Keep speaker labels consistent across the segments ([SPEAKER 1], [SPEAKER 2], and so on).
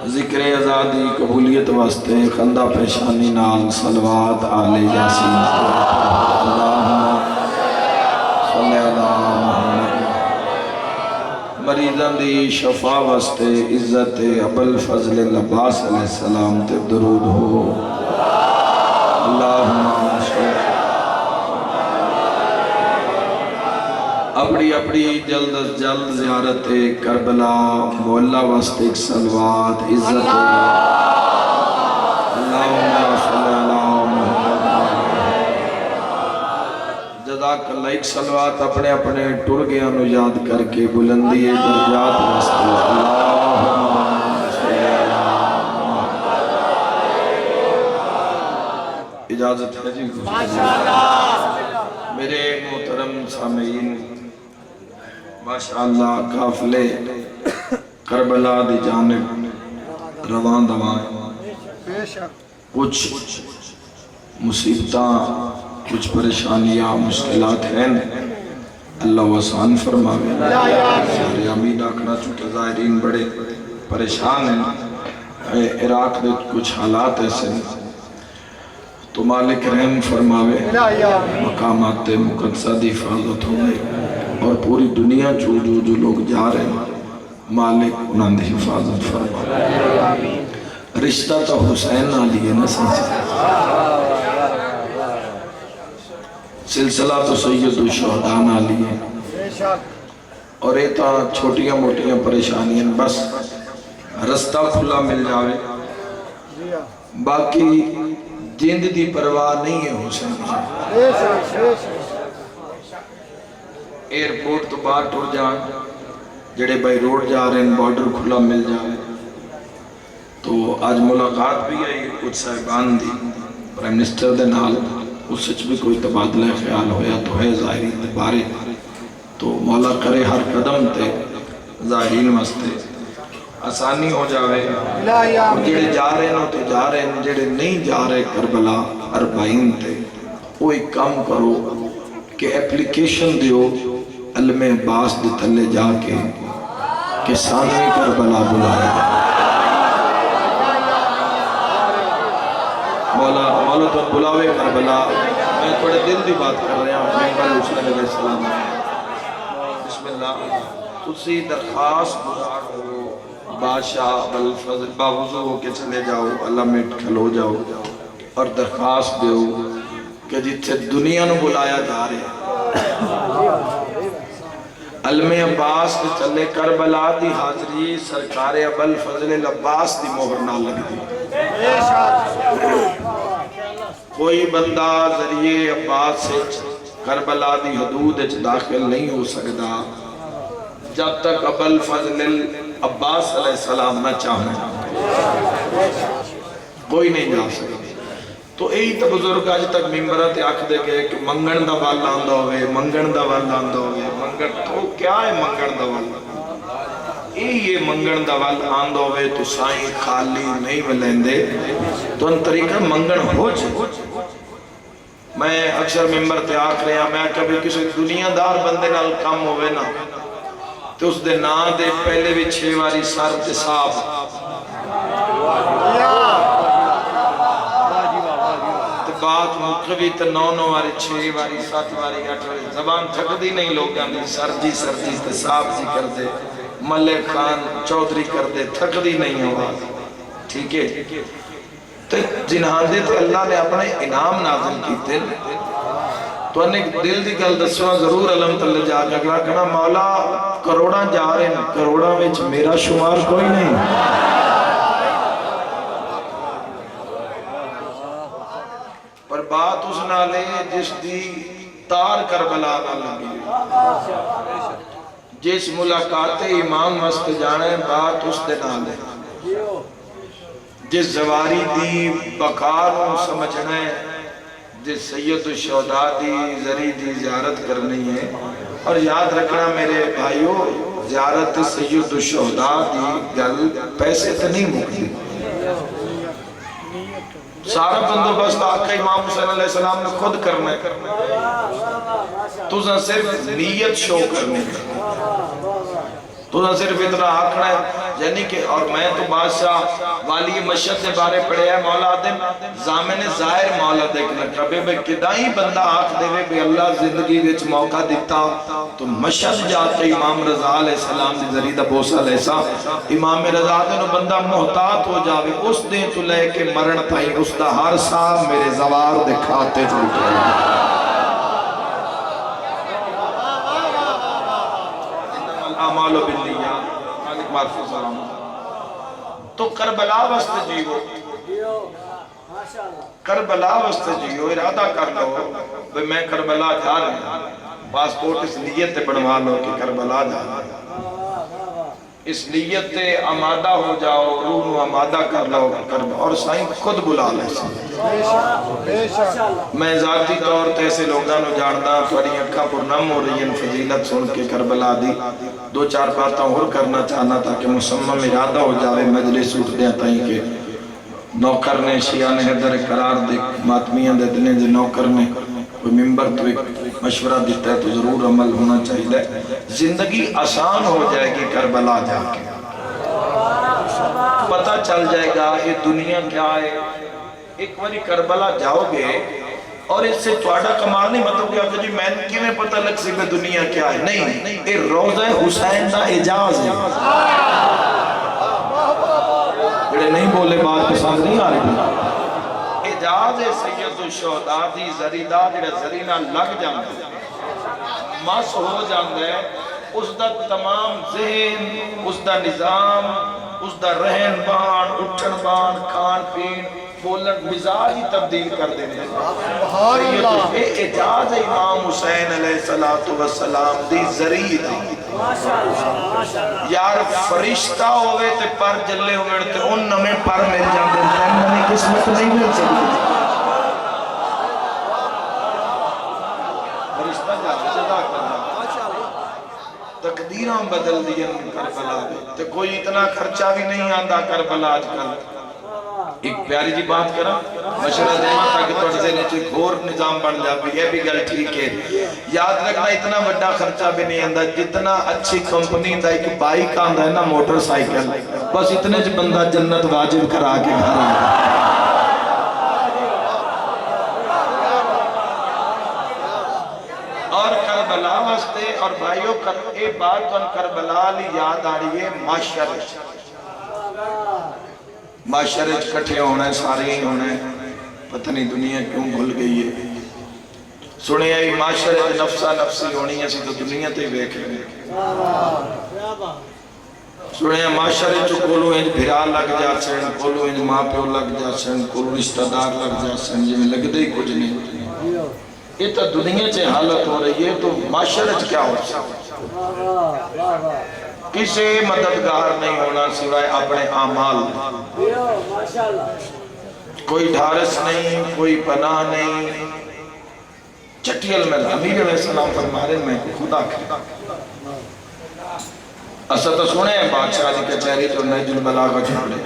[SPEAKER 1] ذکر آزادی قبولیت واسطے خندہ پیشانی نال صلوات آل یاسین اللہم صلی اللہ محمد مریضاں دی شفا واسطے عزت ابوالفضل العباس علیہ السلام تے درود ہو اللہم اپنی اپنی جلد از جلد زیارت کربلا مولا واسطے ایک صلوات عزت اللہم صلی اللہ محمد جزاک اللہ ایک صلوات اپنے اپنے ٹر گیا نو یاد کر کے بلندی درجات واسطے اللہم صلی اللہ محمد اجازت ہے جی میرے محترم سامعین ماشاءاللہ قافلے کربلا دی جانب روان دوان کچھ مصیبتاں کچھ پریشانیاں مشکلات ہیں اللہ وسان فرماوے سارے امین آکھنا چونکہ ظاہرین بڑے پریشان ہیں عراق دے کچھ حالات ایسے ہیں تو مالک رحم فرماوے مقامات مقدسہ دی حفاظت ہوئے اور پوری دنیا جو لوگ جا رہے ہیں مالک انہاں دی حفاظت فرماوے رشتہ تو حسین علی ہے نا سلسلہ تو سید الشہداء علی ہے اور یہ تا چھوٹیاں موٹیاں پریشانیاں بس رستہ کھلا مل جاوے باقی جند دی پرواہ نہیں ہے حسین ایئرپورٹ تو باہر ٹر جان جڑے بائی روڈ جا رہے ہیں بارڈر کھلا مل جائے تو آج ملاقات بھی ہے کچھ صاحبان دی پرائم منسٹر دے نال اس سچ بھی کوئی تبادلہ خیال ہویا تو ہے ظاہرین دے بارے تو مولا کرے ہر قدم تے ظاہرین واسطے آسانی ہو جاوے جڑے جا رہے ہیں تو جا رہے ہیں جڑے نہیں جا رہے کربلا اربعین تے وہ ایک کام کرو کہ اپلیکیشن دیو علم عباس دے تھلے جا کے کہ ثانوی کربلا بلائے مولا تو بلاوے کربلا میں تھوڑے دل دی بات کر رہے ہیں ممبر حسین علیہ السلام بسم اللہ تسی درخواست گزار ہو بادشاہ ابوالفضل باوضو ہو کے چلے جاؤ اللہ میں کھلو جاؤ اور درخواست دیو کہ جتھے دنیا نو بلایا جا رہے ہیں علم عباس کے چلے کربلا دی حاضری سرکار ابوالفضل العباس دی مہر نہ لگ دی کوئی بندہ ذریعے عباس سے کربلا دی حدود داخل نہیں ہو سکتا جب تک ابوالفضل عباس علیہ السلام نہ چاہنا کوئی نہیں جا سکتا تو یہی تو بزرگ آج تک ممبرات آکھ دے گئے کہ منگن دا والا آندہ ہوئے منگن دا والا آندہ ہوئے منگن تو کیا ہے منگن دا والا یہ منگن دا والا آندہ ہوئے تو سائیں خالی نہیں ملیں دے تو ان طریقہ منگن ہو جائے میں اکثر ممبر تے آکھ رہے ہیں میں کبھی کسی دنیا دار بندے نال کام ہوئے نا تو اس دے نا دے پہلے بھی 6 واری سر تے صاحب بات مقبی تے 9 واری 6 واری 7 واری 8 واری زبان تھک دی نہیں لوگ جاندی سرجی تے صاحب جی کر دے ملک خان چودری کر دے تھک دی نہیں ہوا ٹھیک ہے تو جنہاں دے تو اللہ نے اپنے انعام نازل کی تھے تو انہیں دل دی گل دسواں ضرور علم تلے جا کے اگلا کہنا مولا کروڑاں جا رہے ہیں کروڑاں وچ میرا شمار کوئی نہیں پر بات اس نالے جس دی تار کربلا نہ لگی جس ملاقات امام واسطے جانے بات اس دے نالے جس زواری دی بقاروں سمجھنے جس سید الشہداء دی ذری دی زیارت کرنی ہے اور یاد رکھنا میرے بھائیو زیارت سید الشہداء دی گل پیسے تو نہیں مکتی سارا بندوبست آقا امام حسین علیہ السلام نے خود کرنا ہے تو صرف نیت شو کرنے تو نہ صرف اتنا آکھنا ہے یعنی کہ اور میں تو بادشاہ والی مشہد سے بارے پڑھے ہیں مولا آدم زامن ظاہر مولا دیکھنا کبھی بے کدائی بندہ آکھ دے بے اللہ زندگی وچ موقع دیتا تو مشہد جا کے امام رضا علیہ السلام دی ذریعہ بوسا لیسا امام رضا دے نو بندہ محتاط ہو جاوے اس دن تو لے کے مرن پائی اس دا ہر سال میرے زوار دکھاتے جھوٹے اعمال و بالنیات مالک معرفت سلام تو کربلا وسط جیو کربلا وسط جیو ارادہ کر لو بھئی میں کربلا جا رہا ہوں پاسپورٹ اس نیت بڑھوا لو کہ کربلا جا رہا ہوں اس نیت تے آمادہ ہو جاؤ روح نو آمادہ کر لو کربلا اور سائیں خود بلا لے میں ذاتی طور تے ایسے لوگاں نو جاندا تھوڑی اکھاں پرنم ہو رہی ہیں فضیلت سن کے کربلا دی دو چار باتاں اور کرنا چاہنا تھا کہ مصمم ارادہ ہو جاوے مجلس اٹھ دیا تائیں کہ نوکر نے شیعہ نے حیدر قرار دے ماتمیاں دے دنے دے نوکر نے کوئی ممبر تو ایک مشورہ دیتا ہے تو ضرور عمل ہونا چاہیے زندگی آسان ہو جائے گی کربلا جا کے پتہ چل جائے گا یہ دنیا کیا ہے ایک باری کربلا جاؤ گے اور اس سے توڑا کمال نہیں مطلب کہ آپ جی میں کی میں پتہ لگ سی کہ دنیا کیا ہے نہیں یہ روضہ حسین دا اجاز ہے جڑے نہیں بولے بات پسند نہیں آ رہی اجاز سید الشہداء دی زریدہ جڑے زرینہ لگ جاندے مس ہو جاندے اس دا تمام ذہن اس دا نظام اس دا رہن بان اٹھن بان کھان پین بولن مزاج ہی تبدیل کر دینے اے اجاز امام حسین علیہ السلام دی زریدہ یار فرشتہ ہوئے تے پر جلے ہوئے تے ان نمیں پر مل جاندے نمی قسمت نہیں مل سکتی فرشتہ جدا کرنا تقدیرہ بدل دیا کربلا تے کوئی اتنا خرچہ بھی نہیں آندہ کربلا آج کل ایک پیاری جی بات کرا مشورہ دیما تاکہ توڑ سے نیچے گھور نظام بن جائے یہ بھی گل ٹھیک ہے یاد رکھنا اتنا بڑا خرچہ بھی نہیں آندہ جتنا اچھی کمپنی دا ایک بائک آندہ ہے نا موٹر سائیکل بس اتنے جو بندہ جنت واجب کرا کے گھر آئے اور کربلا واسطے اور بھائیوں اے بات ان کربلا لی یاد آ رہی ہے معاشرے کٹھے ہونا ہے سارے ہی ہونا ہے پتہ نہیں دنیا کیوں بھول گئی ہے سنے آئی معاشرے نفسہ نفسی ہونی ہے تو دنیا تے بیک رہے سنے آئی معاشرے جو کولو انج بھرا لگ جا سن کولو انج ماں پیو لگ جا سن کولو رشتہ دار لگ جا سن جی میں لگ دے ہی کچھ نہیں یہ تو دنیا سے حالت ہو رہی ہے تو معاشرے کیا ہو سکتا کسی مددگار نہیں ہونا سوائے اپنے اعمال کوئی ڈھارس نہیں کوئی پناہ نہیں چٹیل میں امیر علیہ السلام فرمارے میں خدا کھتا اصل تو سنے ہیں بادشاہ جی کے چہری جو نجل البلاغہ چھوڑے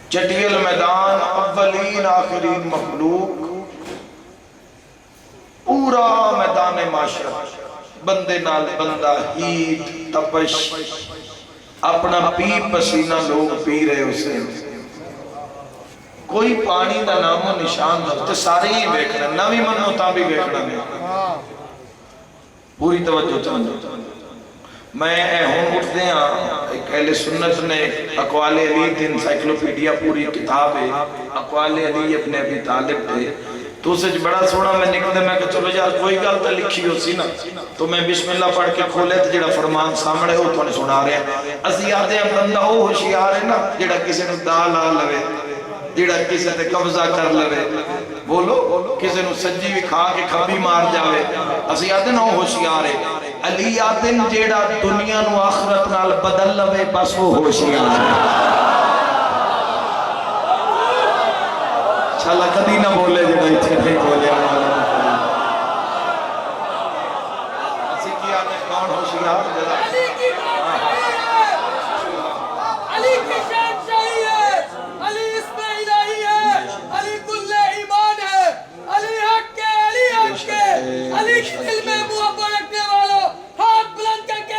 [SPEAKER 1] چٹیل میدان اولین آخرین مخلوق پورا میدان معاشرہ بندے نال بندہ ہیٹ تپش اپنا پی پسینہ لوگ پی رہے اسے کوئی پانی دا نام و نشان نفتے سارے ہی بیکھنا نوی منو تا بھی بیکھنا نہیں پوری توجہ چاہتا میں ہوں اٹھ دیا ایک اہل سنت نے اقوال علی تھی انسائکلوپیڈیا پوری کتاب ہے اقوال علی اپنے ابھی طالب تھے تو اسے بڑا سوڑا میں نکل دے میں کہ چلو یار کوئی گل تا لکھی ہو سی نا تو میں بسم اللہ پڑھ کے کھولے تھے جڑا فرمان سامنے ہو تو نے سنا رہے ہیں اسی آدھے ہیں بندہ ہو ہوشیار ہے نا جڑا کسی نے دال آ لوے جڑا کسی نے قبضہ کر لوے بولو کسی نے سجی بھی کھا کے کھبی مار جاوے اسی آدھے نا ہو ہوشیار ہے علی آدھے جڑا دنیا نو آخرت نال بدل لوے بس وہ ہوشیار ہے انشاءاللہ کدی نہ بولے جڑا اتھے نہیں بولے اسی کی آنے کون ہوشیار جڑا
[SPEAKER 2] علی کی شان شاہی ہے علی اسم الہی ہے علی کل ایمان ہے علی حق ہے علی حق ہے علی کی دل میں محبت رکھنے والوں ہاتھ بلند کر کے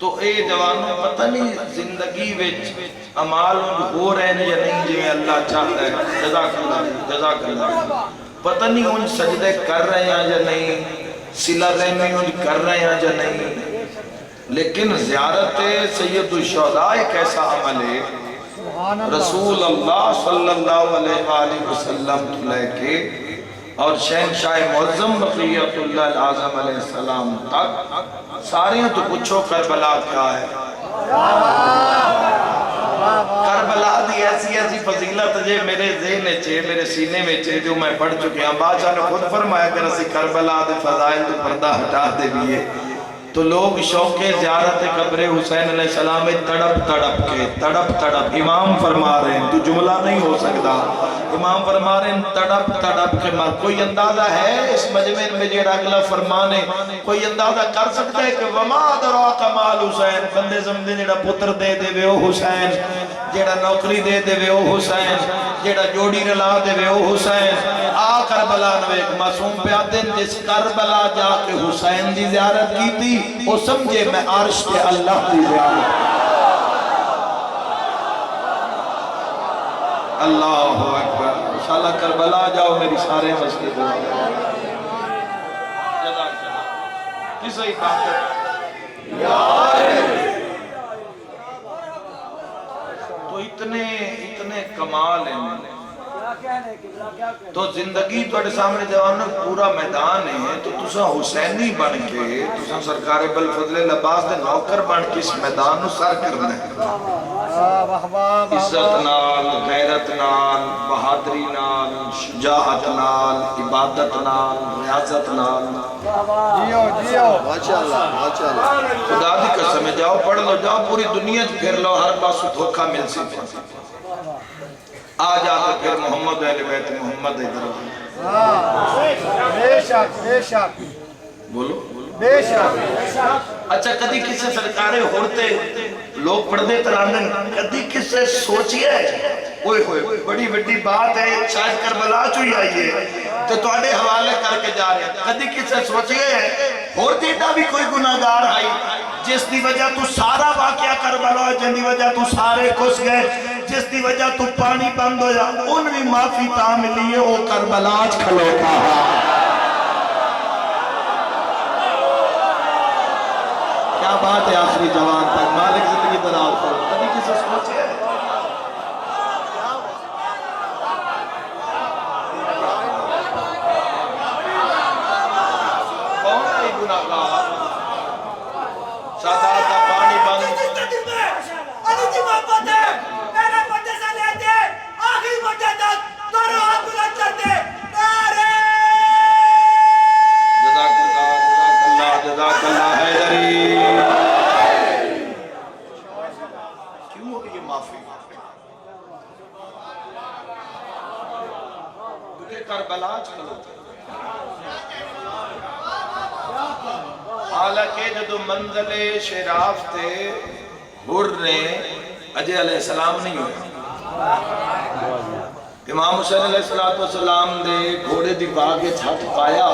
[SPEAKER 1] تو اے جوانوں پتہ نہیں زندگی وچ امال ہو رہے ہیں یا نہیں جویں اللہ چاہتا ہے. جزاک اللہ پتہ نہیں ان سجدے کر رہے ہیں یا نہیں, صلہ رحمی ان کر رہے ہیں یا نہیں, لیکن زیارت سید الشہداء ایک ایسا عمل ہے رسول اللہ صلی اللہ علیہ وآلہ وسلم کے اور شہنشاہ معظم بقیت اللہ العظم علیہ السلام تک سارے تو پوچھو کربلا کیا ہے. کربلا دی ایسی فضیلت جے میرے ذہن چھے, میرے سینے میں چھے, جو میں پڑھ چکے ہیں. بادشاہ نے خود فرمایا کہ اسی کربلا دے فضائل تو پردہ ہٹا دے بھی ہے تو لوگ شوق زیارت قبر حسین علیہ السلام تڑپ امام فرما رہے ہیں, تو جملہ نہیں ہو سکتا, امام فرما رہے ہیں تڑپ کے مر. کوئی اندازہ ہے اس مجمع میں جیڑا اگلا فرمانے کوئی اندازہ کر سکتا ہے کہ وما دراک مال حسین, بندے زمدے جیڑا پتر دے دے وے او حسین, جیڑا نوکری دے دے وے او حسین, جیڑا جوڑی رلا دے وے او حسین. آ کربلا نوے ایک معصوم پیادن جس کربلا جا کے حسین دی زیارت کی تھی وہ سمجھے میں عرش کے اللہ دی زیارت. اللہ اکبر. انشاءاللہ کربلا جاؤ میری سارے مسئلے دعا کس ہی بات ہے تو اتنے کمال ہیں. تو زندگی توڑے سامنے جوانوں پورا میدان ہے تو تسا حسینی بن کے تسا سرکار بلفضل لباس دے نوکر بن کے اس میدان نو سر کرنا ہے. عزت نال, غیرت نال, بہادری نال, شجاعت نال, عبادت نال, ریاضت نال. خدا دی قسم ہے جاؤ پڑھ لو, جاؤ پوری دنیا پھر لو, ہر پاس دھوکہ مل سکتا. آ جاتا پھر محمد اہل بیت محمد ادھر بے شک بولو بے شک. اچھا کدی کسے سرکارے ہوڑتے لوگ پڑھتے تراندن کدی کسے سوچئے اوئے ہوئے بڑی بڑی بات ہے شاید کربلا چوئی آئیے تو توڑے حوالے کر کے جا رہے ہیں. کدی کسے سوچئے ہوڑتی ڈا بھی کوئی گناہگار آئی جس دی وجہ تو سارا واقعہ کربلا ہے, جن دی وجہ تو سارے کس گئے, جس دی وجہ تو پانی بند ہو جا, ان بھی معافی تا ملی ہے وہ کربلاج کھلوتا ہے. کیا بات ہے آخری جوان تک, مالک زندگی دراز کرو. کبھی کسی سوچے کون ہے گناہگار سادات کا پانی بند
[SPEAKER 2] علی جی محبت ہے میرے بڑے سے لیتے آخری بڑے تک دونوں ہاتھ بلند کرتے نعرے
[SPEAKER 1] جزاک اللہ حیدری. کیوں یہ معافی کیونکہ کربلا چلتا حالانکہ جدو منزل شراف تے ہر نے اجے علیہ السلام نہیں ہوئے. امام حسین علیہ السلام دے گھوڑے دی باغے چھٹ پایا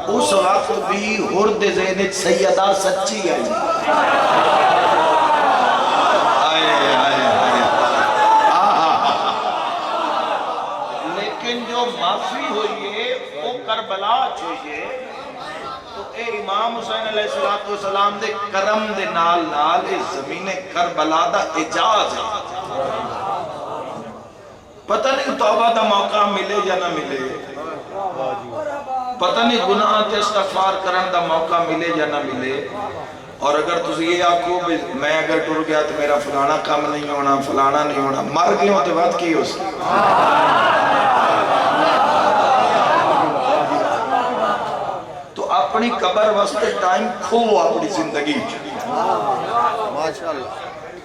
[SPEAKER 1] اس وقت بھی ہر دے ذہن سیدہ سچی آئی. لیکن جو معافی ہوئی ہے وہ کربلا چوئیے تو اے امام حسین علیہ السلام دے کرم دے نال نال اس زمین کربلا دا اجاز ہے. پتہ نہیں توبہ دا موقع ملے یا نہ ملے, پتہ نہیں گناہ تے استغفار کرن دا موقع ملے یا نہ ملے. اور اگر تسی یہ آکھو میں اگر ٹر گیا تو میرا فلانا کام نہیں ہونا, فلانا نہیں ہونا, مر گئے ہوتے بات کی ہو سکتا. تو اپنی قبر واسطے ٹائم کھو اپنی زندگی. ماشاءاللہ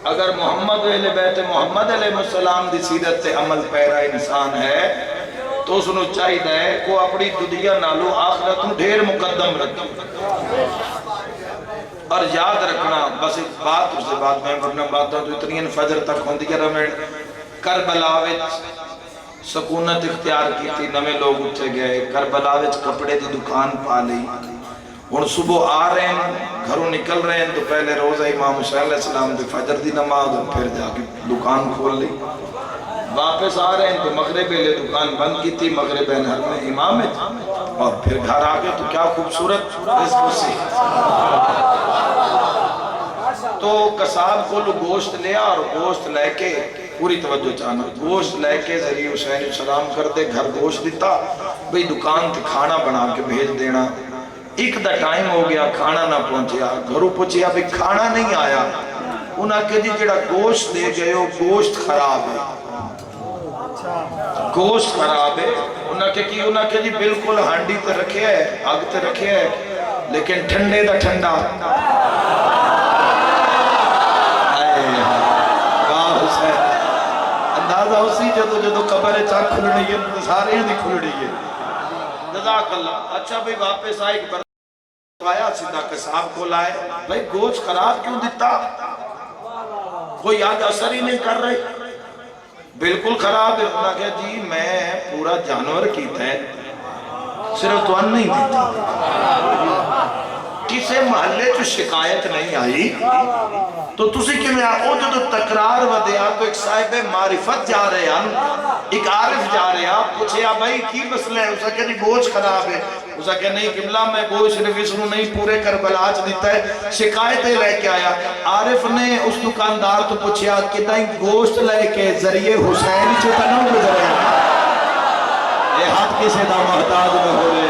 [SPEAKER 1] اگر محمد اہل بیت محمد علیہ السلام دی سیرت سے عمل پیرا انسان ہے تو اس نے چاہیے کو اپنی دنیا نالو آخرت نو ڈھیر مقدم رکھے. اور یاد رکھنا بس ایک بات اس سے بات میں ورنہ باتاں تو اتنی فجر تک ہوندی ہے رمین. کربلا وچ سکونت اختیار کی تھی, نوے لوگ اٹھے گئے, کربلا وچ کپڑے دی دکان پا لی. اور صبح آ رہے ہیں, گھروں نکل رہے ہیں تو پہلے روزہ امام حسین علیہ السلام دے فجر دی نماز اور پھر جا کے دکان کھول لی. واپس آ رہے ہیں تو مغرب لے دکان بند کی تھی, مغرب نہر میں امام ہے, اور پھر گھر آگے تو کیا خوبصورت رزق سے. تو قصاب کو لو گوشت لیا اور گوشت لے کے پوری توجہ چاہنا, گوشت لے کے ذریعے حسین علیہ السلام کر دے, گھر گوشت دیتا بھئی دکان تے کھانا بنا کے بھیج دینا. ایک دا ٹائم ہو گیا, کھانا نہ پہنچیا, گھروں پہنچیا بھی کھانا نہیں آیا. انہاں کہ جی جڑا گوشت دے گئے ہو گوشت خراب ہے, گوشت خراب ہے. انہاں کہ جی بالکل ہانڈی تے رکھے ہے, آگ تے رکھے ہے, لیکن ٹھنڈے دا ٹھنڈا. اندازہ اسی جدو قبر چاک کھل رہی ہے تو سارے ہی کھل رہی ہے. جزاک اللہ. اچھا بھئی واپس آئے ایک بار آیا, سیدھا قصاب کو لائے, بھئی گوشت خراب کیوں دیتا, کوئی آج اثر ہی نہیں کر رہے, بالکل خراب ہے. انہوں نے کہا جی میں پورا جانور کیتا ہے, صرف تو ان نہیں دیتا. کسے محلے جو شکایت نہیں آئی تو تسی کی میں آؤ جو تقرار ودیا تو ایک صاحب معرفت جا رہے ہیں, ایک عارف جا رہے ہیں, پوچھے بھائی کی مسئلہ ہے. اسا کہ نہیں گوشت خراب ہے. اسا کہ نہیں قبلہ میں گوشت صرف اس نے نہیں پورے کربلا آج دیتا ہے, شکایتیں لے کے آیا. عارف نے اس دکاندار تو پوچھیا کہ نہیں گوشت لے کے ذریعے حسین چھوٹا نہ گزرے, اے ہاتھ کسے دا محتاج میں ہوئے,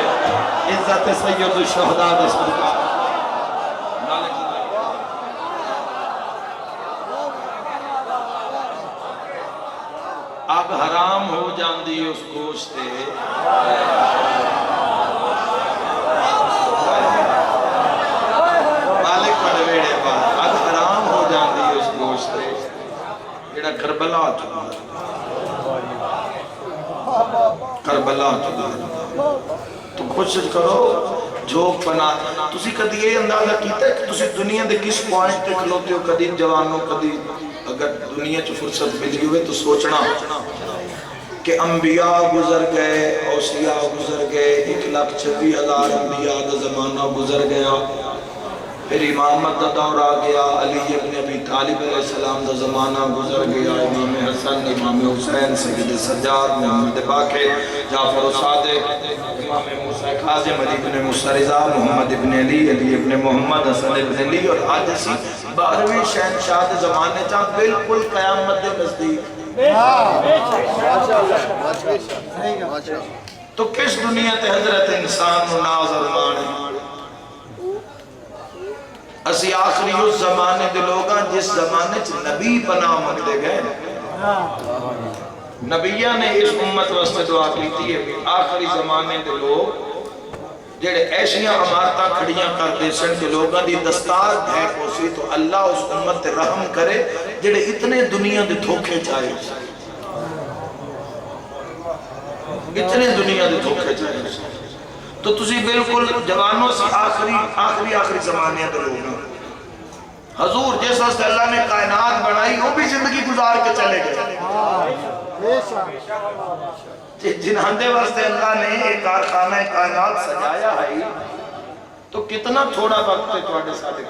[SPEAKER 1] عزت سید الشہداء دے صدقہ. اب حرام ہو جاندی اس گوشتے, مالک پڑویڑے بات, اب حرام ہو جاندی اس گوشتے جڑا کربلا چکا, کربلا چکا. تو کوشش کرو جھوک پنا. تسی کدی یہ اندازہ کیتا ہے کہ تسی دنیا دے کس پوائنٹ تے کھلوتے ہو, کدی جوانوں کدی اگر دنیا چو فرصت ملی ہوئے تو سوچنا کہ انبیاء گزر گئے, اوصیاء گزر گئے, 1,26,000 انبیاء دا زمانہ گزر گیا, پھر امامت دا دور آ گیا, علی ابن ابی طالب علیہ السلام دا زمانہ گزر گیا, امام حسن, امام حسین, سید سجاد, محمد باقر, جعفر صادق, امام موسیٰ کاظم, علی ابن موسیٰ رضا, محمد ابن علی, علی ابن محمد, حسن ابن علی, اور آج اسی 12ویں شہنشاہ دے زمانے چاہ بالکل قیامت دے نزدیک. تو کس دنیا تے حضرت انسان ناز اور مانے, اسی آخری اس زمانے دے لوگاں جس زمانے چ نبی بنا مگدے گئے. نبیہ نے اس امت واسطے دعا کی تھی آخری زمانے دے لوگ جڑے ایشیاں عمارتہ کھڑیاں کر دے سن کے لوگاں دی دستار دھے پوسی, تو اللہ اس امت تے رحم کرے جڑے اتنے دنیا دے دھوکے چاہے, اتنے دنیا دے دھوکے چاہے. تو تسی بالکل جوانوں سے آخری زمانے دے لوگ حضور جیسا سے اللہ نے کائنات بنائی وہ بھی زندگی گزار کے چلے گئے. جنہاندے واسطے اللہ نے ایک کارخانہ کائنات سجایا ہے تو کتنا تھوڑا وقت ہے تواڈے ساتھ,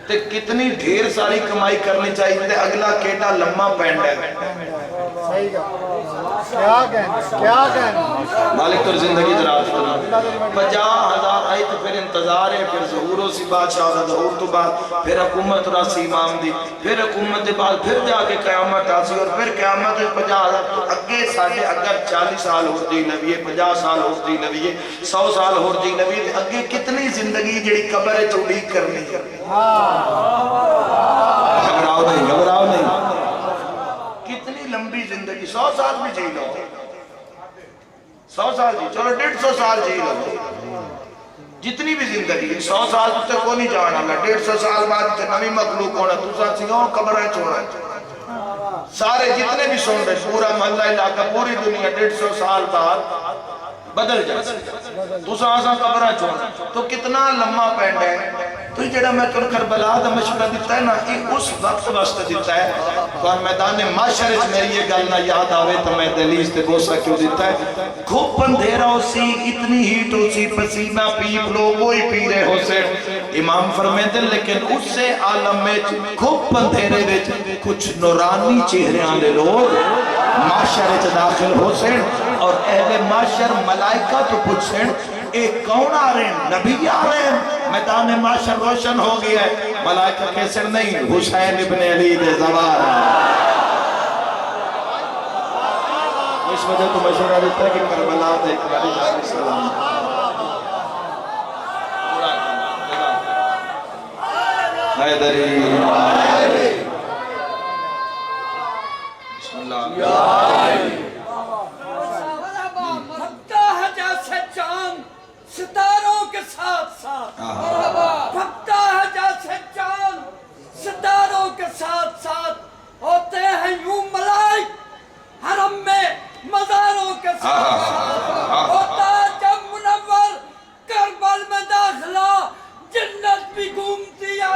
[SPEAKER 1] تے کتنی ڈھیر ساری کمائی کرنی چاہیے تے اگلا کیٹا لمحہ پینڈ ہے. کیا کہنا مالک تو زندگی دراز کرنا. 50,000 آئی تو پھر انتظار ہے, پھر ظہوروں سی بادشاہ دا, ظہور تو بعد پھر حکومت راسی امام دی, پھر حکومت دے بعد پھر جا کے قیامت آسی, اور پھر قیامت 50,000 تو اگے ساڑھے اگر 40 سال ہو جی لویے, 50 سال ہو جی لویے, 100 سال ہو جی لویے, اگے کتنی زندگی جڑی قبر چوڑی کرنی. گھبراؤ نہیں, کتنی لمبی زندگی, 100 سال بھی جی لو, 100 سال جی, چلو 150 سال جی لو, جتنی بھی زندگی 100 سال تک کو نہیں جانا, 150 سال بعد نمی مخلوق ہونا, تو ساتھ سنگا قبر ہے چھوڑا, سارے جتنے بھی سن رہے پورا محلہ علاقہ پوری دنیا 150 سال بعد بدل جائے تو سانساں قبرہ چھوڑا تو کتنا لمحہ پینڈ ہے تو جڑا میں تن کربلا دا مشورہ دیتا ہے نا یہ اس وقت واسطے دیتا ہے تو میدان معاشر وچ میری یہ گل نہ یاد آوے تو میں دہلیز تے بوسہ کیوں دیتا ہے خوب اندھیرا ہو سی اتنی ہیٹ ہو سی پسینہ پیپ لو وہی پی رہے ہو سے امام فرمیتے لیکن اس سے عالم میں خوب اندھیرے وچ کچھ نورانی چہرے آنے لوگ معاشر وچ داخل ہو سے اور اہل معاشر ملائکہ تو پوچھیں ایک کون آ رہے ہیں نبی آ رہے ہیں میدان معاشر روشن ہو گیا ہے ملائکہ کیسے نہیں حسین ابن علی دے زوار اس وجہ تو مشورہ دیتا ہے کہ کربلا دے علیہ السلام حیدری بسم اللہ
[SPEAKER 2] ستاروں کے ساتھ ساتھ پھکتا ہے جیسے چاند ستاروں کے ساتھ ساتھ ہوتے ہیں یوں ملائک حرم میں مزاروں کے ساتھ ساتھ ہوتا ہے جب منور کربل میں داخلہ جنت بھی گھومتی ہے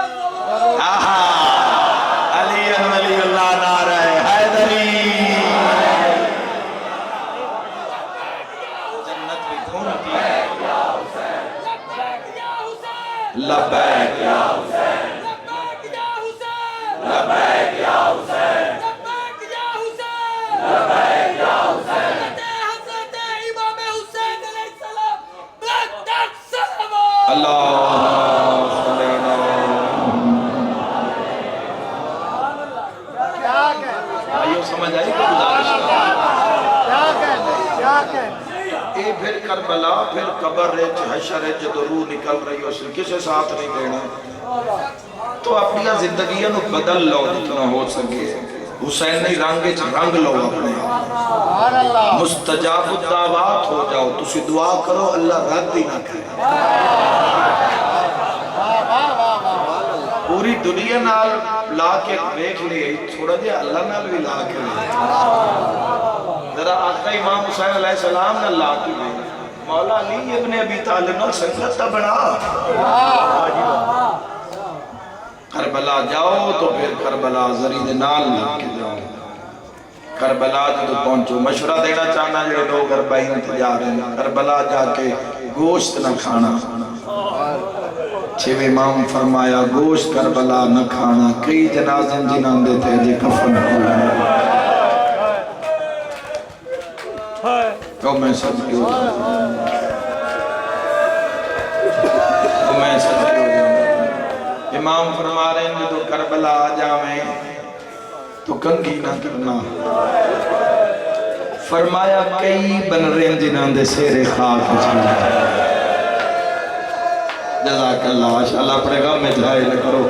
[SPEAKER 1] علی ولی اللہ نعرہ حیدری لبیک یا حسین لبیک یا حسین لبیک یا حسین لبیک یا حسین لبیک یا حسین حضرت امام حسین علیہ السلام لقد سلام اللہ صلی اللہ کیا کہتے آئیو سمجھ آئی کہ گزارش کیا کہتے اے پھر کربلا پھر قبر رچ حشر رچ درو نکل رہی ہو سن کسے ساتھ نہیں دینا تو اپنی زندگیاں نو بدل لو جتنا ہو سکے حسین نہیں رنگ رنگ لو اپنے مستجاب الدعوات ہو جاؤ تسی دعا کرو اللہ رد ہی نہ کرے پوری دنیا نال لا کے بیک لئے تھوڑا دیا اللہ نال بھی لا کے لئے ذرا آقا امام حسین علیہ السلام نے لا کے لئے مولا علی ابن ابی طالب نے سنگت بنا کربلا جاؤ تو پھر کربلا زرید نال لا کے جاؤ کربلا جو پہنچو مشورہ دینا چاہنا جو لوگ اربعین تجا رہے ہیں کربلا جا کے گوشت نہ کھانا چھو امام فرمایا گوشت کربلا نہ کھانا کئی جنازن جنان دیتے جی کفن کھولا تو میں سچ کیوں تو میں سچ کیوں امام فرما رہے ہیں جو کربلا آ جاویں تو کنگی نہ کرنا فرمایا کئی بن رہے ہیں جنان دے سیر خاک چھوڑا جزاک اللہ ماشاءاللہ اپنے غم میں جائے نہ کرو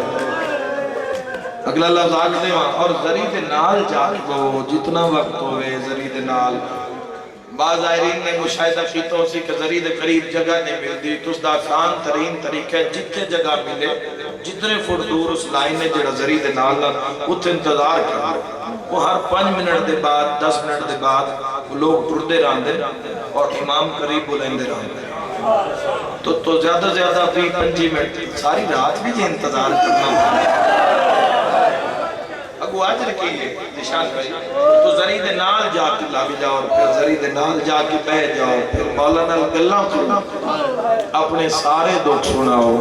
[SPEAKER 1] اگلا لفظ آگ دے اور زرید نال جاگ دو جتنا وقت ہوئے زرید نال بعض آئرین نے مشاہدہ کیتا ہو سی کہ زرید قریب جگہ نہیں مل دی تو اس دا آسان ترین طریقہ جتنے جگہ ملے جتنے فٹ دور اس لائن نے جڑا زرید نال اتھے انتظار کرنا وہ ہر 5 منٹ دے بعد 10 منٹ دے بعد وہ لوگ ٹردے راندے اور امام قریب بلندے راندے تو زیادہ زیادہ 20-25 منٹ ساری رات بھی جی انتظار کرنا اگو آج رکھئیے نشان بھائی تو زرید نال جا کے لاغ جاؤ اور پھر زرید نال جا کے بہ جاؤ پھر مولانا گلہ کرنا اپنے سارے دکھ سناؤ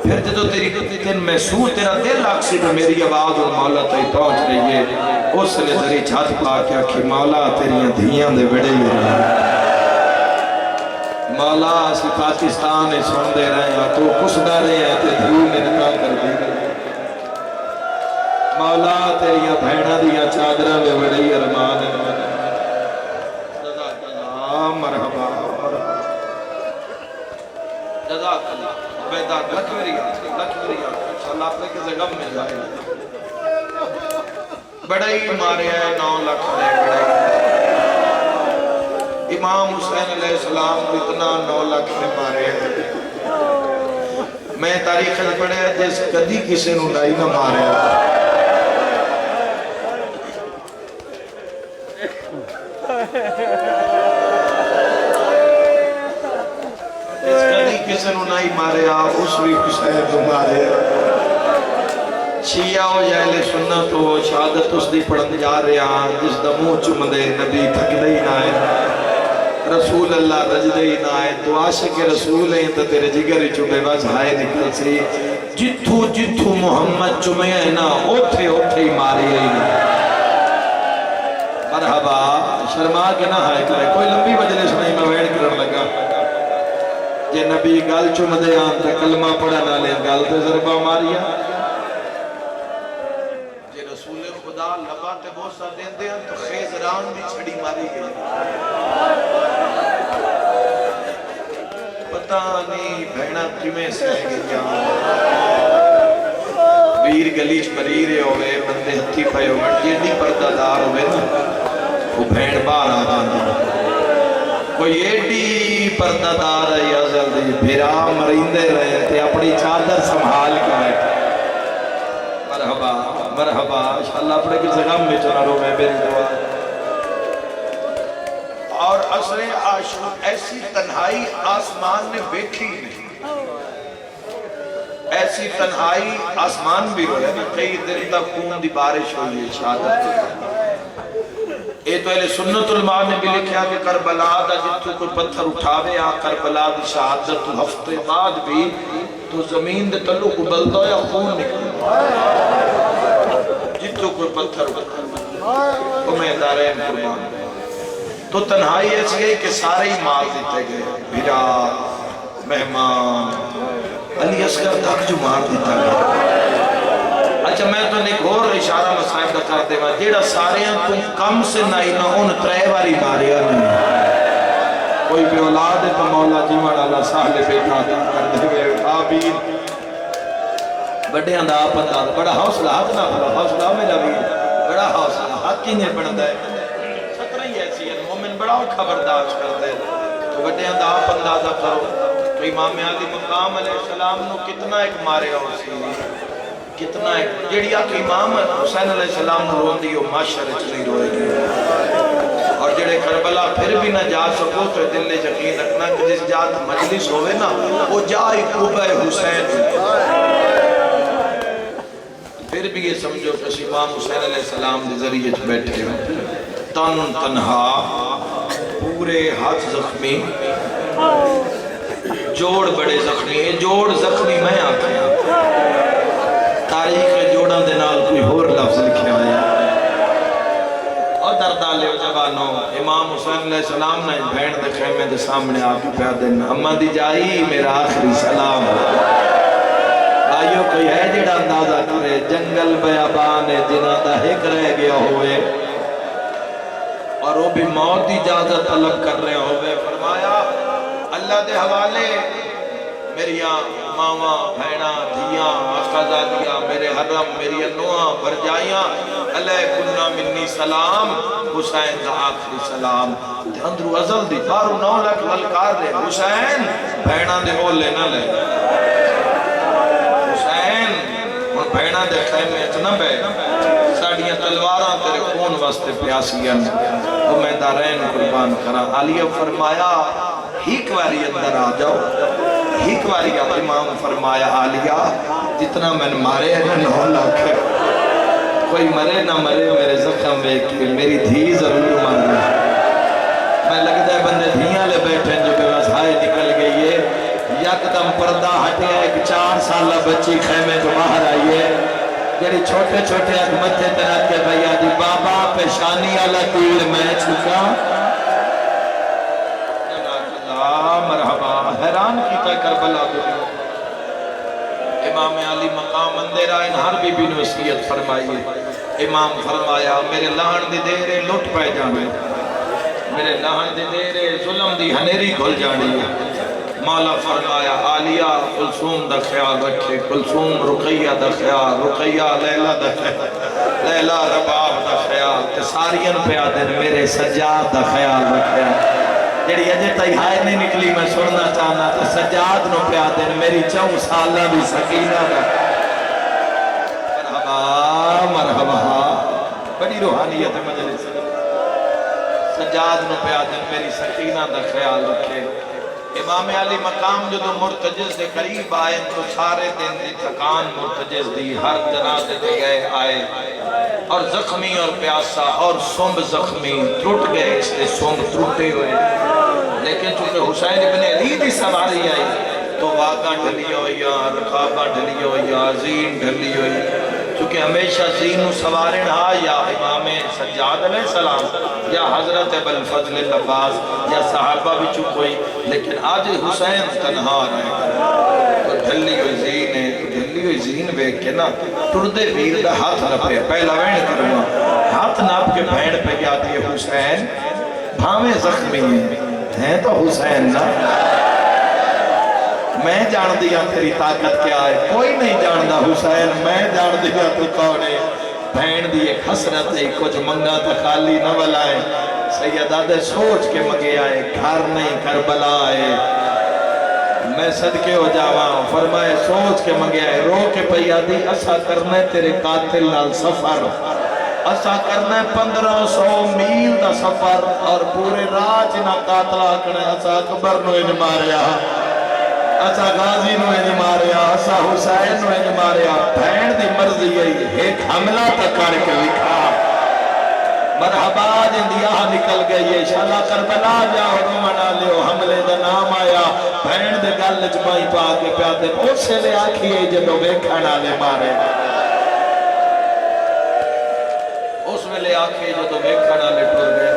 [SPEAKER 1] پھر جو تیری دن محسوس تیرا دل آکسی میں میری آواز اور مولا تھی پہنچ رہی ہے اس نے ذری چھت پا کیا کہ مولا تیریاں دھیاں دے بڑے ہی رہے مولا اسی پاکستان نے سن دے رہے ہیں تو کچھ نہ رہے ہیں تے دھیوں نے نکاح کر دی مولا تیریاں بھیڑا دیا چادرہ میں بڑی ارمان جزاک اللہ مرحبا جزاک اللہ بیدار لکھ وریا انشاءاللہ آپ نے کسے غم میں جائے بڑے ہی مارے ہیں 9 لاکھ نے بڑے امام حسین علیہ السلام کو اتنا 9 لاکھ میں مارے ہیں میں تاریخ سے پڑھے جیسے کدی کسی نو لائی نہ مارے کسی نے نہیں ماریا اس بھی حسین کو ماریا شیعہ ہو یا اہل سنت ہو شہادت اس دی پڑھن جا رہے ہیں جس دا منہ چمدے نبی تھکدے ہی نہ ہے رسول اللہ رجدے ہی نہ ہے تو عاشق رسول ہیں تو تیرے جگر ہی چمے بس ہائے نکل سی جتھو جتھو محمد چمے ہیں نا اوتھے اوتھے ہی ماری ہی نا مرحبا شرما کے نہ ہائے کرے کوئی لمبی مجلس نہیں میں ویڑ کرن لگا یہ نبی گل چمدے آن تا کلمہ پڑھنا لے گل تے ضربہ ماریا یہ رسول خدا لباتے بوسہ دین دے ہیں تو خیزران بھی چھڑی ماری گئی پتہ نہیں بہنہ کمیں سے گیا ویر گلیچ مریرے ہوئے بندے ہتھی پائے ہوئے جیڑی پردہ دار ہوئے نا وہ بہن باہر آ جاندی کوئی ایڈی پردہ دار ہے یا جلدی بھیرا مرندے رہے تھے اپنی چادر سنبھال کے بیٹھے مرحبا مرحبا انشاءاللہ اپنے کسی غم میں چنا رو میں میری دعا اور عصر عاشور ایسی تنہائی آسمان نے بیٹھی نہیں ایسی تنہائی آسمان بھی ہوئے نا کئی دن تک خون دی بارش ہوئی ہے شہادت اے تو اہل سنت علماء نے بھی لکھا کہ کربلا دا جتو کوئی پتھر اٹھاوے آ کربلا دی شہادت ہفتے بعد بھی تو زمین دے تلو کو بلدہ یا خون نکلتا جتو کوئی پتھر اٹھاوے تو میں دارین قربان تو تنہائی ایسی ہے کہ سارے ہی مال دیتے گئے بھیرا مہمان علی اصغر تک جو مار دیتا گیا اچھا میں تو ایک اور اشارہ مسائب کا کر دے جیڑا سارے ہیں تم کم سے نائی نہ ان ترے باری ماریا نہیں کوئی بھی اولاد ہے تو مولا جیوان اللہ ساہلے بیٹھا کر دے گئے آبین بڑے اندھا پندہ بڑا حوصلہ حق نہ بڑا حوصلہ میرا بھی بڑا حوصلہ حق کی نہیں پڑھتا ہے سترہ ہی ایسی ہے مومن بڑا خبرداشت کرتے تو بڑے اندھا پندہ کرو تو امام علی مقام علیہ السلام نے کتنا ایک مارے ہو سی کتنا ایک جیڑی آکھ امام حسین علیہ السلام نے رون دی وہ معاشر چلی روئے گی اور جڑے کربلا پھر بھی نہ جا سکو تو دل نے یقین رکھنا کہ جس جات مجلس ہوئے نا وہ جائے قبہ حسین پھر بھی یہ سمجھو کہ امام حسین علیہ السلام دے ذریعے بیٹھے ہوئے تن تنہا پورے ہاتھ زخمی جوڑ بڑے زخمی ہے جوڑ زخمی میں آتا ہے تاریخ جوڑاں دے نال کوئی اور لفظ لکھے ہوئے اور دردالے و جوانوں امام حسین علیہ السلام نے بھین دے خیمے دے سامنے آکے پیا دن اممہ دی جائی میرا آخری سلام آئیو کوئی ہے جیڑا اندازہ کرے جنگل بیابان ہے جنہ دا ہک رہ گیا ہوئے اور وہ بھی موت دی اجازت طلب کر رہے ہوئے فرمایا اللہ دے حوالے میریاں ماما بھینا دھیاں آقازادیاں میرے حرم میری انوہاں برجائیاں علیہ کنہ منی سلام حسین دا آخری سلام اندرو ازل دی بارو 9 لاکھ للکار دے حسین بھینا دے ہو لینا لے حسین اور بھینا دے خیمے اتنا بے ساڑیاں تلواراں تیرے خون واسطے پیاسیاں وہ میں دارین قربان کرا علیہ فرمایا ہیک واری اندر آ جاؤ ہیک واری امام فرمایا عالیہ جتنا میں نے مارے ہیں 9 لاکھ کوئی مرے نہ مرے میرے زخم ایک میری دھی ضرور مارنا میں لگتا ہے بندے دھیاں لے بیٹھیں جو بے وزہائے نکل گئی ہے یکدم پردہ ہٹے ایک 4 سالہ بچی خیمے جو باہر آئی ہے جیڑی چھوٹے چھوٹے ایک متھے ترات کے بھائیہ دی بابا پیشانی اللہ تیر میں چھکا مرحبا حیران کیتا کربلا دنیا امام علی مقام اندرہ انہار بی بی نوسیت فرمائی امام فرمایا میرے لہن دی دیرے لٹ پہ جانے میرے لہن دی دیرے ظلم دی ہنیری کھل جانے مولا فرمایا عالیہ کلثوم دا خیال رکھے کلثوم رقیہ دا خیال رقیہ لیلہ دا خیال لیلہ رباب دا خیال سارین پہ آدھن میرے سجاد دا خیال رکھے جیڑی اجے تائی ہائے نہیں نکلی میں سننا چاہنا تو سجاد نو پہ آدھن میری 4 سالہ بھی سکینہ دا مرحبا مرحبا بڑی روحانیت مجلس سجاد نو پہ آدھن میری سکینہ دا خیال رکھے امام علی مقام جدو مرتجز کے قریب آئے تو سارے دن دی تھکان مرتجز دی ہر جنازے دے گئے آئے اور زخمی اور پیاسا اور سنب زخمی ٹوٹ گئے اس لئے سنب ٹوٹے ہوئے لیکن چونکہ حسین ابن علی دی سواری آئی تو واقعہ ڈھلی ہوئی رقابہ ڈھلی ہوئی زین ڈھلی ہوئی چونکہ ہمیشہ زین و سوارن یا امام سجاد علیہ السلام یا حضرت ابوالفضل العباس یا صحابہ بھی چکوئی لیکن آج حسین تنہا رہے تو ڈھلی ہوئی زین ہے تو ڈھلی ہوئی زین بیک کے نا ٹردے ویر دا ہاتھ نپے پہلا وین کروں ہاتھ ناپ کے بھین پہ گیا دیئے حسین بھامے زخمی ہیں تو حسین نا میں جان دیا تیری طاقت کیا ہے کوئی نہیں جاندہ حسین میں جان دیا تو کونے بھین دی ایک حسرت ہے کچھ منگا تا خالی نہ بلائے سیدہ دے سوچ کے مگے آئے گھر نہیں کربلا آئے میں صدقے ہو جاواں فرمائے سوچ کے مگے آئے رو کے پیا دی اسا کرنے تیرے قاتل نال سفر اسا کرنے 1500 میل دا سفر اور پورے راج نہ قاتلہ کرنے اسا اکبر نو انج ماریا اسا غازی نو انج ماریا اسا حسین نو انج ماریا بھین دی مرضی ہے ایک حملہ تک کر کے لکھا مرحبا جندیا نکل گئی ہے انشاءاللہ کربلا جاؤ تو منا لیو حملے دا نام آیا بھین دے گل چپائی پا کے پیاتے اسے لے آکھیے جدو بیکھانا لے مارے اس میں لے آکھیے جدو بیکھانا لے ٹور گئے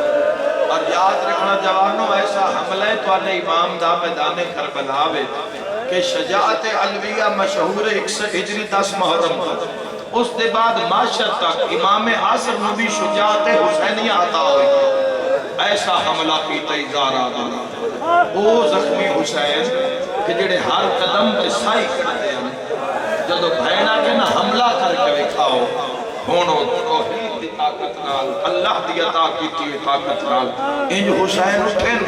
[SPEAKER 1] اور یاد رکھنا جوانوں ایسا حملہ تو علی امام دا میدان کربلا وے کہ شجاعت علویہ مشہور ہجری 10 محرم تک اس دے بعد معاشر تک امام عاصر نبی شجاعت حسینیہ عطا ہوئی ایسا حملہ کی تیزار آگا وہ زخمی حسین کہ جڑے ہر قدم پہ سائی کرتے ہیں جدو بھینا کے نا حملہ کر کے لکھاؤ ہونو توحید دی طاقت نال اللہ دی عطا کیتی ہوئی طاقت نال انج حسین اٹھیں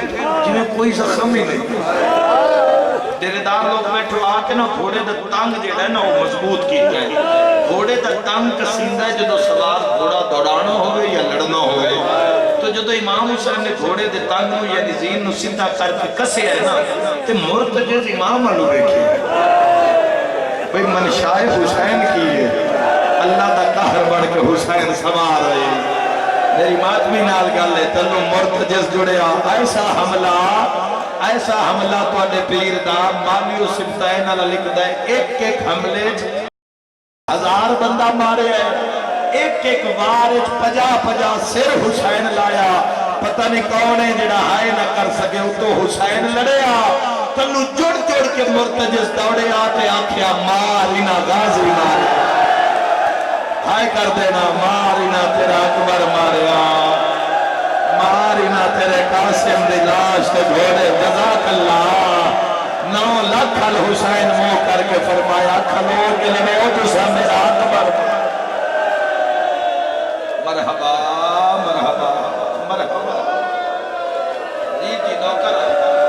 [SPEAKER 1] جنہیں کوئی زخم ہی نہیں دیردار لوگ بیٹھو آکے نا گھوڑے دا تنگ جڑا ہے نا وہ مضبوط کی جائے گھوڑے دا تنگ کسیندہ ہے جدو سوار گھوڑا دوڑانا ہوئے یا لڑنا ہوئے تو جدو امام حسین نے گھوڑے دے تنگ نو یعنی زین نو سندہ کر کے کسے ہے نا تے مرتجز امام علو بیٹھے بھئی منشاہ حسین کی ہے اللہ دا قہر بڑھ کے حسین سوار رہے میری ماتمی نال گل ہے تلو مرتجز جڑے ایسا حملہ تو اڈے پیر دا مالیو سمتائن اللہ لکھ دائے ایک ایک حملے 1000 بندہ مارے ہیں ایک وارج 50 سر حسین لایا پتہ نہیں کون ہے جڑا ہائے نہ کر سکے تو حسین لڑیا تلو جڑ کے مرتجز دوڑے آتے آکھیا مارینا غازی ماریا ہائے کر دینا مارینا تیرا اکبر ماریا مارینا تیرے قاسم دی لاش تے گھوڑے جزاک اللہ 9 لاکھ حسین مو کر کے فرمایا کھلو کے لئے او جسا میرا اکبر مرحبا مرحبا مرحبا جی نوکر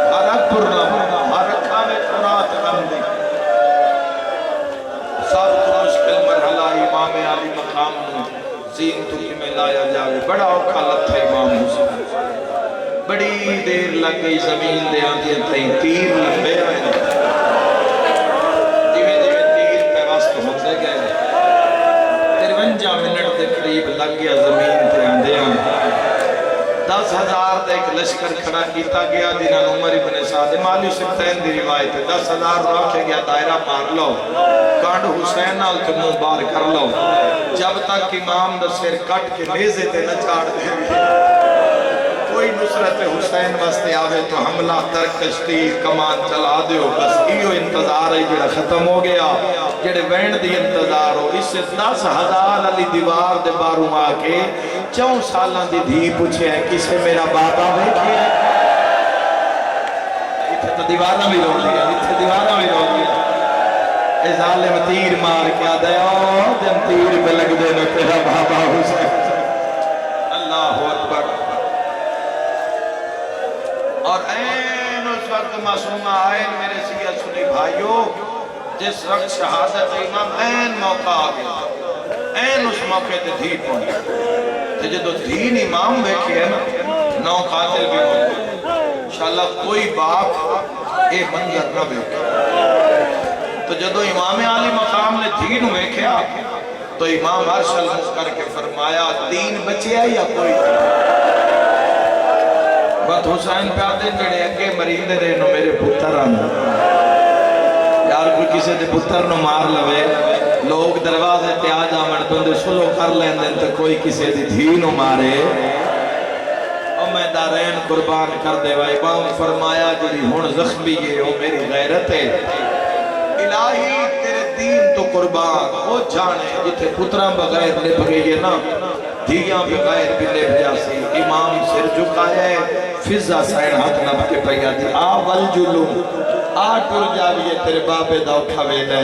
[SPEAKER 1] بھارت پورنا بھارکھا میں قرآت غم دی سب تو مشکل مرحلہ امام علی مقام نو زین تو کی میں لایا جاوے بڑا اوکھا لتھا امام حسین بڑی دیر لگ گئی زمین دے آندی تھیں تیر لمبے آئے دیوے تیر پہ واسط ہوتے گئے 53 منٹ دے قریب لگ گیا زمین تے آندے آئے 10,000 دے ایک لشکر کھڑا کیتا گیا دینان عمر ابن سعد مالی سبتین دی روایت 10,000 رکھے گیا دائرہ مار لو کانڈ حسین نال کے منہ بار کر لو جب تک امام دا سر کٹ کے نیزے تے نہ چاڑ دے کوئی نصرت حسین واسطے آوے تو حملہ ترکش تیر کمان چلا دیو بس ایو انتظار ہے جڑا ختم ہو گیا جڑے وین دی انتظار ہو اس سے 10,000 علی دیوار دے باروں آکے 4 سالاں دی دھی پوچھے ہے کسے میرا بابا بیٹھے ہے اتھے تو دیوارہ بھی رو لیا اتھے دیوارہ بھی رو لیا اے ظالم تیر مار کیا دے جن تیر پہ لگ دے نو تیرا بابا حسین اللہ اکبر اور این اس وقت معصومہ آئین میرے سیئے سنی بھائیو جس وقت شہادت امام این موقع آگیا این اس موقع تے دھی پہنچ تے جدو دین امام بیٹھے ہیں نا 9 قاتل بھی ہوتے انشاءاللہ کوئی باپ اے منظر نہ ویکھے۔ تو جدو امام عالی مقام نے دھی نو ویکھیا تو امام عرش المس کر کے فرمایا دین بچیا یا کوئی؟ بات حسین پہ آتے جڑے اگے مریندے رہے نو میرے پتر آنے یار کوئی کسی دے پتر نو مار لوے لوگ دروازے تے آ جاون بندے سلو کر لیندے تو کوئی کسی دی دھی نو مارے او میں دارین قربان کر دے وائی امام فرمایا جڑی ہن زخمی ہے او میری غیرت ہے الہی تیرے دین تو قربان وہ جانے جتے پتران بغیر لپ گئی ہے نا دھیاں بغیر بھی لپ جاسی امام سر جھکایا ہے فضا سائن ہاتھ نب کے پہیا دی آول جلو ٹر جاویے تیرے بابے دا اٹھا ویلے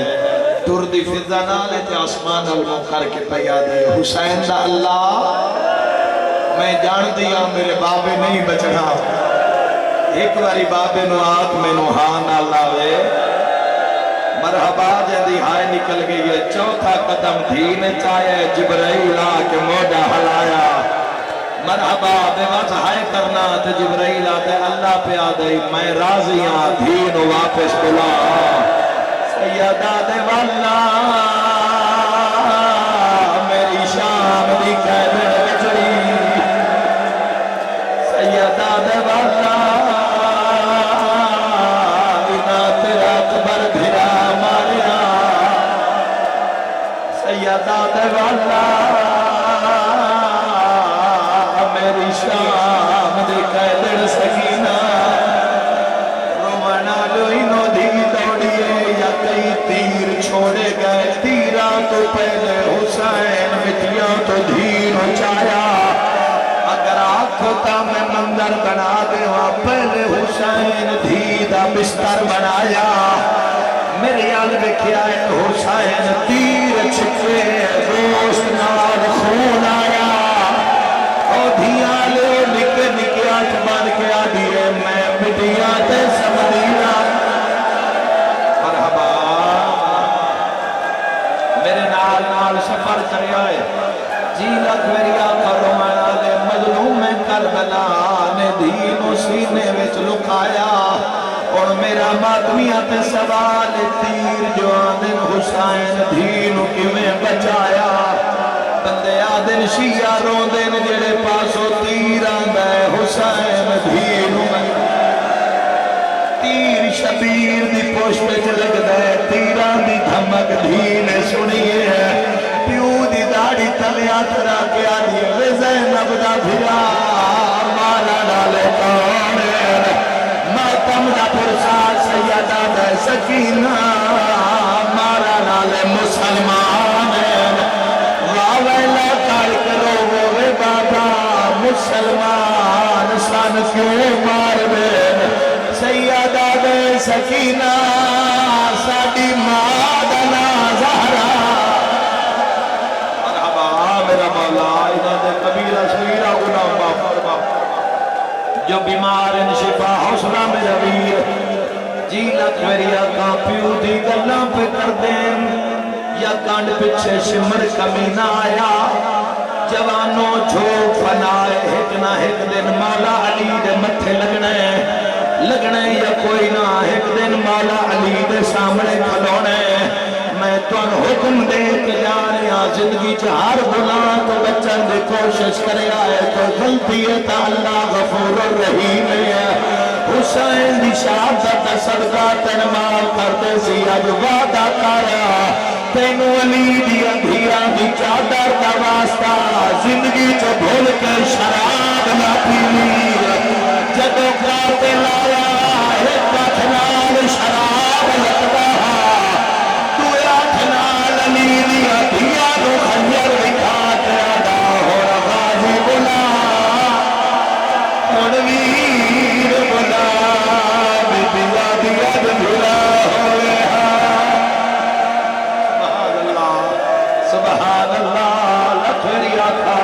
[SPEAKER 1] ٹر دی فضا نالے تے آسمان علموں کر کے پہیا دی حسین دا اللہ میں جان دیا میرے بابے نہیں بچنا ایک باری بابے نو آت میں نو ہاں اللہ وے مرحبا جدی ہائے نکل گئی ہے چوتھا قدم دھین چاہے جبرائیل آکے موڈا ہلایا مرحبا بے وقت ہائے کرنا تے جبرائیل آتے اللہ پہ آدھائی میں راضیاں دھین واپس بلا سیدہ دے والا میری شام دی قیدن بچڑی سیدہ دے والا اینا تیرا اکبر بھرا ماریا سیدہ دے والا میری شام دے قیدر سکینہ رومانہ لوئنو دی دوڑیے یا کئی تیر چھوڑے گئے تیرہ تو پہلے حسین مٹیاں تو دھیر چایا اگر آنکھ ہوتا میں منظر بنا دے وہاں پہلے حسین دھیدہ بستر بنایا میرے یاد بکھیا ہے حسین تیر چھکے دوست نال خون آیا دھیاں لے نکے نکے آٹھ بان کے آدھیے میں مٹیاں تے سمدینا مرحبا میرے نال نال سفر کرے آئے جی لکھ میری آقا رومانہ لے مظلوم کربلا نے دین و سینے وچ لکایا اور میرا ماتمیہ تے سوال تیر جو آدن حسین دین کی میں بچایا بندے آدن شیعہ روندن جڑے پاسو تیر آندہ حسین دھینو تیر شبیر دی پوشت چلک دے تیران دی دھمک دھین سنیے ہے پیو دی داڑی تلیا ترا کیا دی زینب دا بھیا مالا ڈالے کون ماتم دا پرسا سیدہ دا سکینہ مالا ڈالے مسلمان واویلا کار کرو وہ بابا مسلمان سان کیوں مار بین سیدہ دے سکینہ ساڑی مادنا زہرہ مرحبا میرا مولا انہاں دے قبیلہ شویرہ گناہ فرما جو بیمار ان شفا حوصلہ میرا ویر جی لکھ میری آقا پیو دی گلاں پہ کر دیں یا کانڈ پچھے شمر کمینہ آیا جوانوں جھوک فنائے ایک نہ ایک دن مولا علی دے متھے لگنے یا کوئی نہ ایک دن مولا علی دے سامنے کھلونے میں تون حکم دے کے جانیا زندگی چہار بلا تو بچن دے کوشش کرے آئے تو غلطی ہے تا اللہ غفور الرحیم ہے حسین دی شہادت صدقہ تن مال کرتے سی اب وعدہ کرا تینو علی دی اندھیرہ دی چادر دا واسطہ زندگی چو بھول کے شراب نہ پیلی جدو قاتل آیا ایک کھنال شراب لگتا تو کھنال علی دی اندھیرہ دو خنجر دکھا کے ادا ہو غازی بلا منویر بلا بی دیا دیا دھلا ہوئے سبحان اللہ لکھری آقا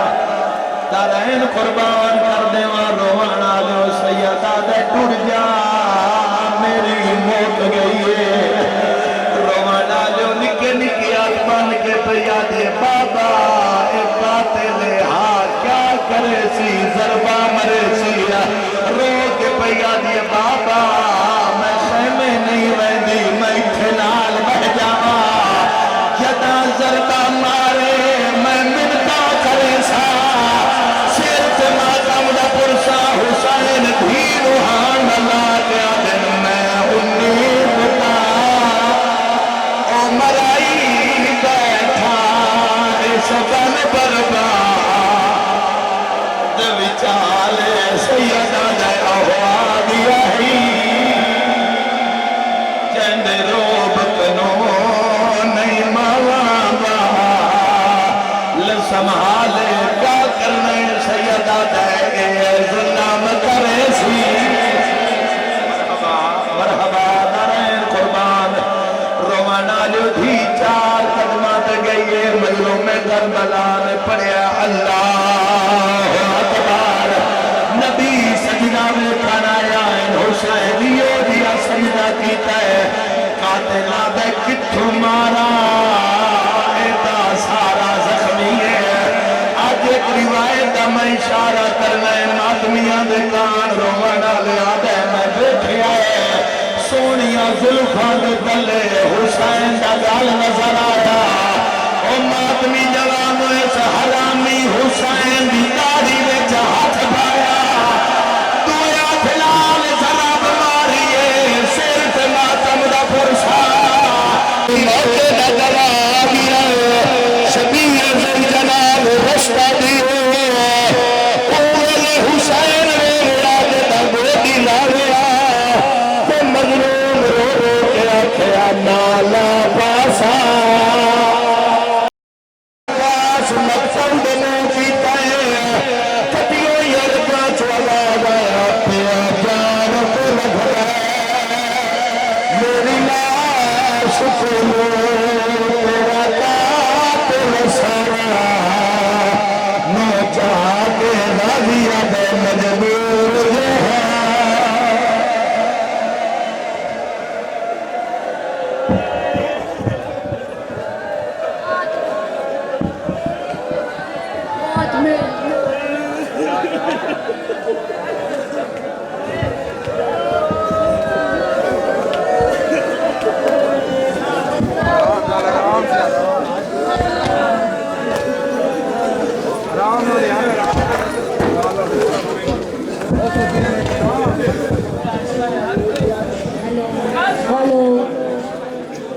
[SPEAKER 1] دارین قربان کر دے روانہ جو سیدہ دے ٹوڑ جا میری موت گئی ہے روانہ جو نکے نکے آسمان کے پیا دے بابا اے قاتل ہاں کیا کرے سی ضربہ مرے سی رو کے پیا دے بابا میں والے تھی چار قدمات گئی ہے مظلوم کربلا نے پڑھیا اللہ اکبر نبی سجدہ میں کھانا آئے حسینیو دیا سجدہ کیتا ہے قاتلہ دے کتھو مارا ایتا سارا زخمی ہے آج ایک روایت دا میں اشارہ کرنا ہے ماتمیاں دے کان روانہ لیا دے میں بیٹھے آئے سونیا ظلفان دے دلے حسین دا گال نظر آیا او ماتمی جوانو اس حرامی حسین دی داری میں ہاتھ پایا دویا فلال ضرب ماریے صرف ماتم دا فرسا موت دا جوابی رہے شبیر زن جناب رشتہ دیو اول حسین میرا دا گودی لاویا تو مظلوم رو رو کے آکھیا نالا پاسا پاس مقصد دنوں کی تائیں کتیوں یرکا چولا گیا پیا پیار کو لگ رہا میری لاش کو